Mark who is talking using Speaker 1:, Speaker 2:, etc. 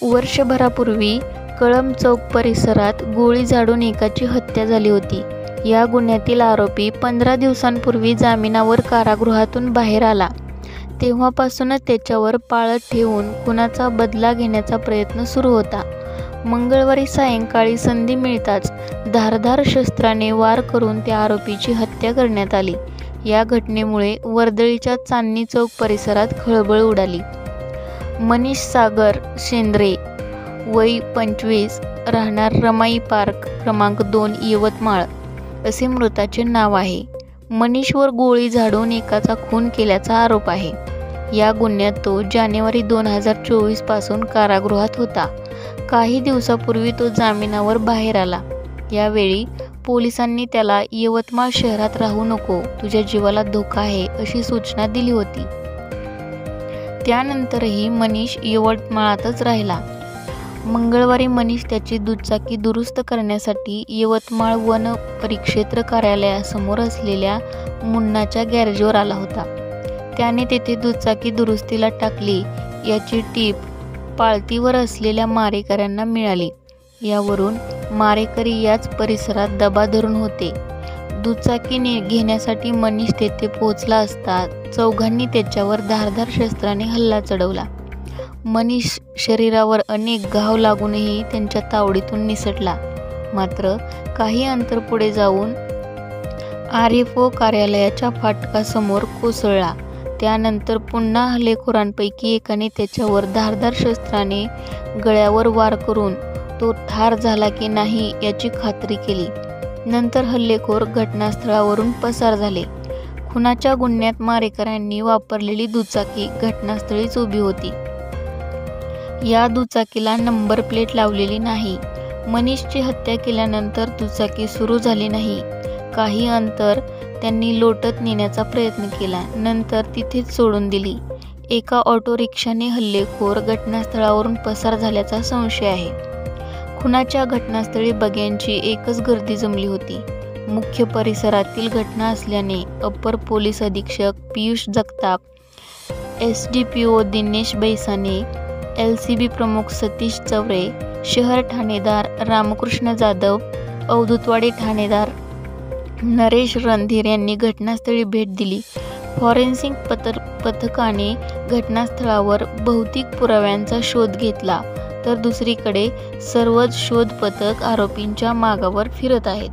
Speaker 1: वर्षभरापूर्वी कळंब चौक परिसरात गोळी झाडून एकाची हत्या झाली होती. या गुन्ह्यातील आरोपी 15 दिवसांपूर्वी जामिनावर कारागृहातून बाहेर आला. तेव्हापासूनच त्याच्यावर पाळत ठेवून खुनाचा बदला घेण्याचा प्रयत्न सुरू होता. मंगळवारी सायंकाळी संधी मिळताच धारदार शस्त्राने वार करून त्या आरोपीची हत्या करण्यात आली. या घटनेमुळे वर्दळीच्या चांदणी चौक परिसरात खळबळ उडाली. मनीष सागर शेंद्रे, वय 25, राहणार रमाई पार्क क्रमांक 2, यवतमाळ असे मृताचे नाव आहे. मनीषवर गोळी झाडून एकाचा खून केल्याचा आरोप आहे. या गुन्ह्यात तो जानेवारी 2024 पासून कारागृहात होता. काही दिवसापूर्वी तो जामिनावर बाहेर आला. यावेळी पोलिसांनी त्याला यवतमाळ शहरात राहू नको, तुझ्या जीवाला धोका आहे अशी सूचना दिली होती. त्यानंतरही मनीष यवतमाळातच राहिला. मंगळवारी मनीष त्याची दुचाकी दुरुस्त करण्यासाठी यवतमाळ वन परिक्षेत्र कार्यालयासमोर असलेल्या मुन्नाच्या गॅरेजवर आला होता. त्याने तेथे दुचाकी दुरुस्तीला टाकली याची टीप पाळतीवर असलेल्या मारेकऱ्यांना मिळाली. यावरून मारेकरी याच परिसरात दबा धरून होते. दुचाकी घेण्यासाठी मनीष तेथे पोहोचला असता चौघांनी त्याच्यावर धारदार शस्त्राने हल्ला चढवला. मनीष शरीरावर अनेक घाव लागूनही त्यांच्या तावडीतून निसटला. मात्र काही अंतर पुढे जाऊन RFO कार्यालयाच्या फाटकासमोर कोसळला. त्यानंतर पुन्हा हल्लेखोरांपैकी एकाने त्याच्यावर धारदार शस्त्राने गळ्यावर वार करून तो ठार झाला की नाही याची खात्री केली. नंतर हल्लेखोर घटनास्थळावरून पसार झाले. खुनाच्या गुन्ह्यात मारेकऱ्यांनी वापरलेली दुचाकी घटनास्थळीच उभी होती. या दुचाकीला नंबर प्लेट लावलेली नाही. मनीषची हत्या केल्यानंतर दुचाकी सुरू झाली नाही. काही अंतर त्यांनी लोटत नेण्याचा प्रयत्न केला, नंतर तिथेच सोडून दिली. एका ऑटो रिक्षाने हल्लेखोर घटनास्थळावरून पसार झाल्याचा संशय आहे. खुनाच्या घटनास्थळी बघ्यांची एकच गर्दी जमली होती. मुख्य परिसरातील घटना असल्याने अप्पर पोलीस अधीक्षक पियुष जगताप, SDPO दिनेश बैसाने, LCB प्रमुख सतीश चवरे, शहर ठाणेदार रामकृष्ण जाधव, अवधूतवाडी ठाणेदार नरेश रणधीर यांनी घटनास्थळी भेट दिली. फॉरेन्सिक पथकाने घटनास्थळावर भौतिक पुराव्यांचा शोध घेतला, तर दुसरीकडे सर्वच शोध पथक आरोपींच्या मागावर फिरत आहेत.